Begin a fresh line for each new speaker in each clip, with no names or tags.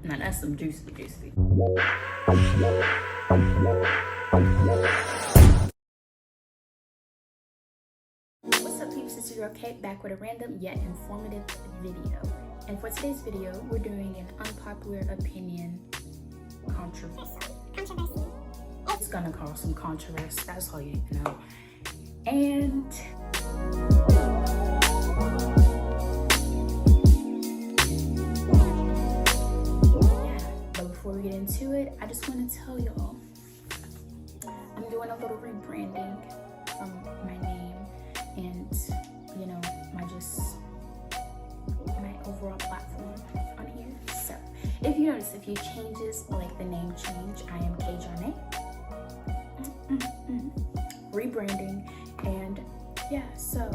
Now that's some juicy. What's up, peeps? It's your girl Kate, back with a random yet informative video. And for today's video, we're doing an unpopular opinion controversy. It's gonna cause some controversy, that's all you need to know. And before we get into it, I just want to tell y'all I'm doing a little rebranding from my name and my overall platform on here. So if you notice a few changes, like the name change, I am KaeJonee, rebranding, and yeah, so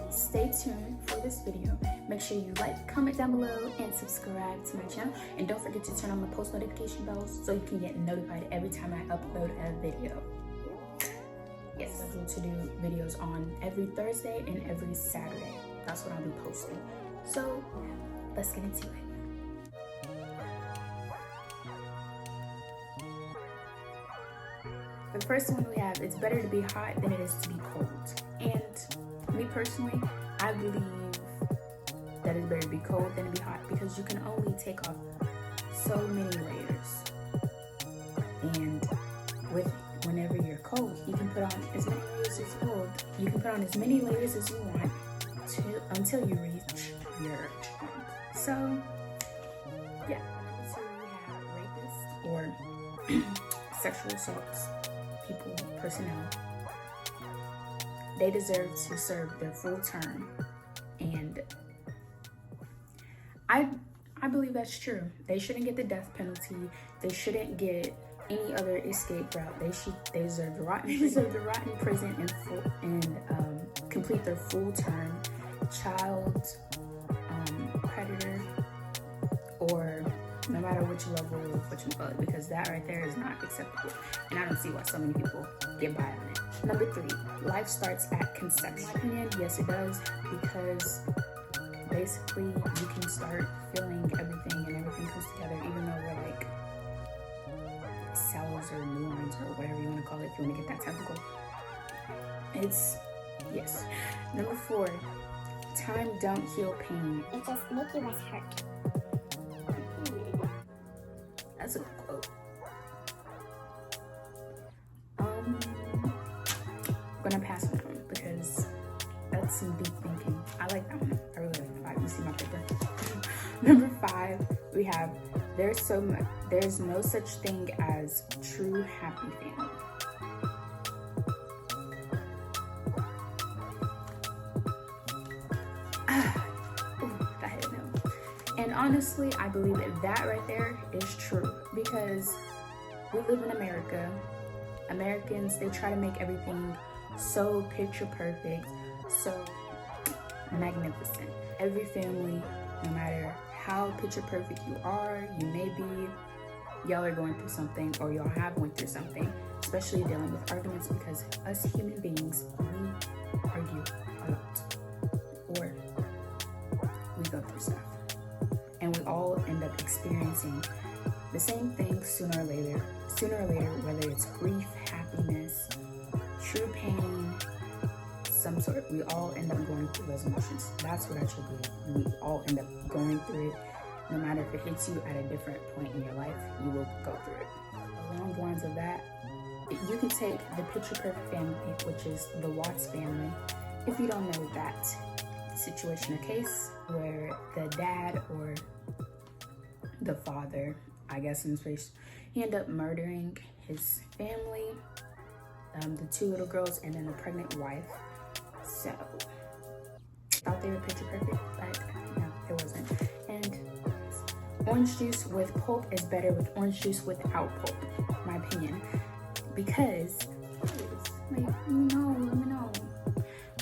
stay tuned for this video. Make sure you like, comment down below, and subscribe to my channel. And don't forget to turn on the post notification bells so you can get notified every time I upload a video. Yes, I'm going to do videos on every Thursday and every Saturday. That's what I'll be posting. So let's get into it. The first one we have, it's better to be hot than it is to be cold. And me personally, I believe that it's better to be cold than to be hot because you can only take off so many layers. And whenever you're cold, you can put on as many layers as cold. You can put on as many layers as you want until you reach your point. So yeah. So we have rapists or sexual assaults, personnel. They deserve to serve their full term, and I believe that's true. They shouldn't get the death penalty. They shouldn't get any other escape route. They deserve the rotten prison and complete their full term. Child predator, or no matter which level of what you call it, because that right there is not acceptable, and I don't see why so many people get by on it. Number 3, life starts at conception. In my opinion, yes it does, because basically you can start feeling everything and everything comes together, even though we're like cells or neurons or whatever you want to call it if you want to get that technical. It's, yes. Number 4, time don't heal pain.
It just makes you less hurt.
That's a quote. I'm gonna pass on that one because that's some deep thinking. I like that one. I really like the 5. You see my paper. Number 5, we have there's no such thing as true happy family. And honestly, I believe that right there is true, because we live in America. Americans, they try to make everything so picture perfect, so magnificent. Every family, no matter how picture perfect you are, you may be, y'all are going through something, or y'all have went through something, especially dealing with arguments, because us human beings, we argue a lot, or we go through stuff. And we all end up experiencing the same thing sooner or later, whether it's grief, happiness, true pain, some sort. We all end up going through those emotions. That's what I truly believe. We all end up going through it. No matter if it hits you at a different point in your life, you will go through it. Along the lines of that, you can take the picture perfect family, which is the Watts family. If you don't know that situation or case where the dad or the father, I guess in this case, he ended up murdering his family, the 2 little girls, and then the pregnant wife. So thought they were picture perfect, but no, it wasn't. And orange juice with pulp is better with orange juice without pulp, my opinion, because like, let me know.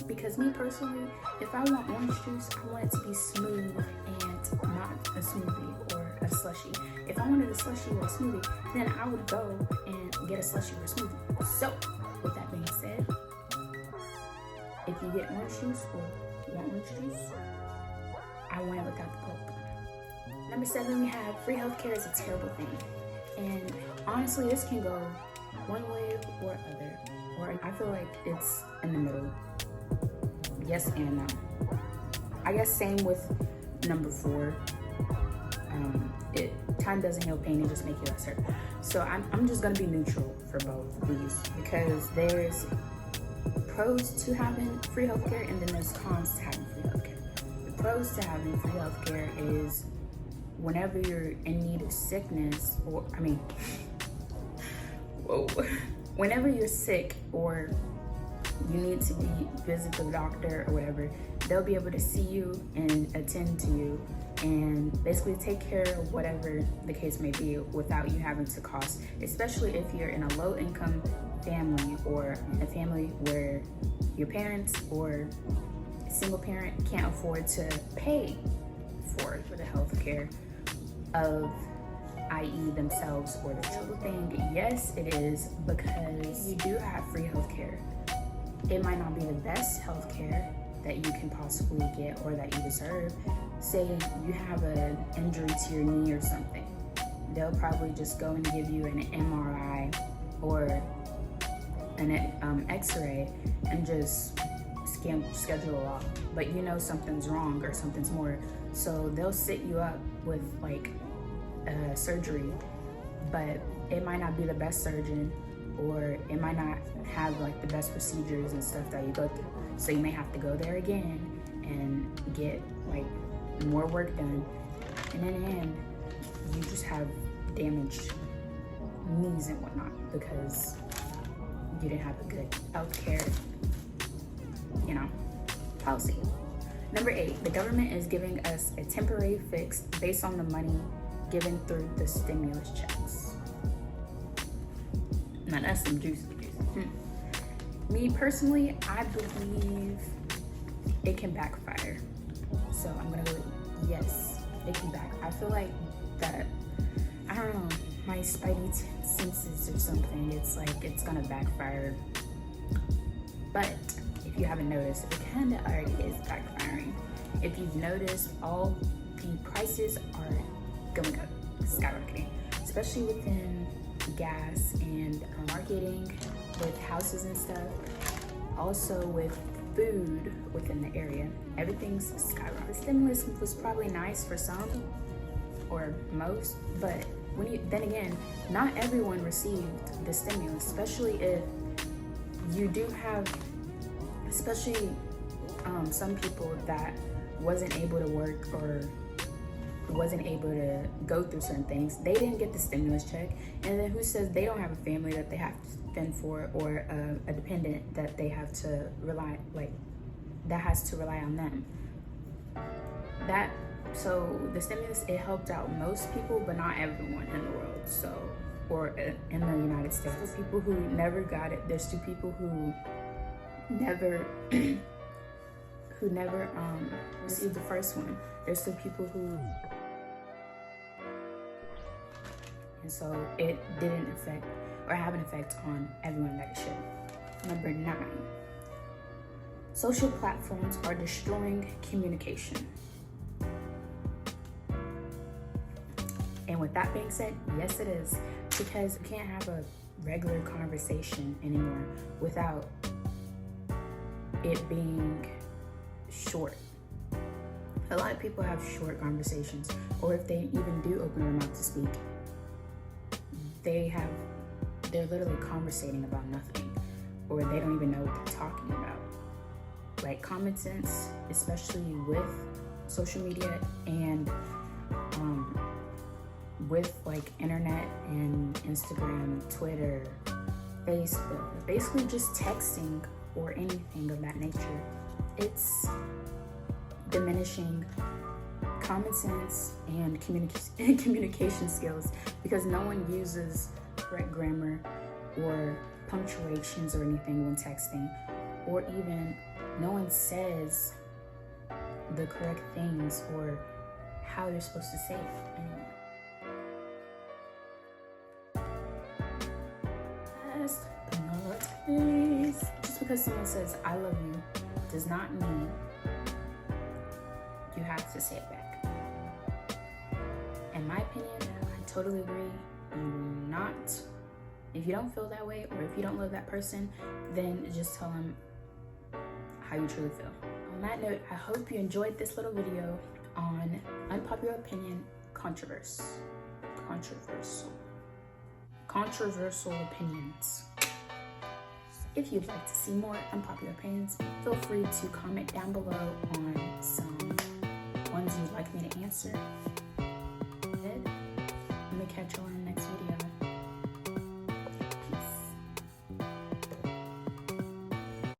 Because me personally, if I want orange juice, I want it to be smooth and not a smoothie or a slushie. If I wanted a slushie or a smoothie, then I would go and get a slushie or a smoothie. So, with that being said, if you get orange juice or want orange juice, I want it without the pulp. Number 7, we have free healthcare is a terrible thing. And honestly, this can go one way or other. Or I feel like it's in the middle. Yes and no. I guess same with number 4. Time doesn't heal pain, it just makes you less hurt. So I'm just gonna be neutral for both of these because there's pros to having free healthcare and then there's cons to having free healthcare. The pros to having free healthcare is whenever you're in need of sickness, whenever you're sick or you need to visit the doctor or whatever, they'll be able to see you and attend to you and basically take care of whatever the case may be without you having to cost, especially if you're in a low income family or a family where your parents or a single parent can't afford to pay for the health care of i.e. themselves or their children. Yes, it is, because you do have free health care. It might not be the best health care that you can possibly get or that you deserve. Say you have an injury to your knee or something. They'll probably just go and give you an MRI or an x-ray and just schedule it off. But you know something's wrong or something's more. So they'll sit you up with like surgery, but it might not be the best surgeon or it might not have like the best procedures and stuff that you go through. So you may have to go there again and get like more work done. And in the end, you just have damaged knees and whatnot because you didn't have a good healthcare, policy. Number 8, the government is giving us a temporary fix based on the money given through the stimulus checks. Now that's some juicy. Me personally, I believe it can backfire. So I'm gonna go, yes, it can backfire. I feel like that, I don't know, my spidey senses or something, it's like it's gonna backfire. But if you haven't noticed, it kinda already is backfiring. If you've noticed, all the prices are going up, skyrocketing, especially within gas and marketing with houses and stuff. Also with food within the area, everything's skyrocketing. The stimulus was probably nice for some or most, but then again, not everyone received the stimulus, especially if you do have, especially some people that wasn't able to work or wasn't able to go through certain things. They didn't get the stimulus check, and then who says they don't have a family that they have to fend for or a dependent that they have to rely, like that has to rely on them. So the stimulus, it helped out most people, but not everyone in the world. So, or in the United States. There's people who never got it. There's 2 people who never received the first one. There's 2 people who, and so it didn't affect or have an effect on everyone that it should. Number 9, social platforms are destroying communication. And with that being said, yes it is, because you can't have a regular conversation anymore without it being short. A lot of people have short conversations, or if they even do open their mouth to speak, they're literally conversating about nothing, or they don't even know what they're talking about. Like common sense, especially with social media and with like internet and Instagram, Twitter, Facebook, basically just texting or anything of that nature, it's diminishing common sense and communication skills, because no one uses correct grammar or punctuations or anything when texting, or even no one says the correct things or how you're supposed to say it anymore. Last but not least, just because someone says I love you does not mean you have to say it back. in my opinion, I totally agree. You not. If you don't feel that way, or if you don't love that person, then just tell them how you truly feel. On that note, I hope you enjoyed this little video on unpopular opinion controversial opinions. If you'd like to see more unpopular opinions, feel free to comment down below on some ones you'd like me to answer. I'm gonna catch you on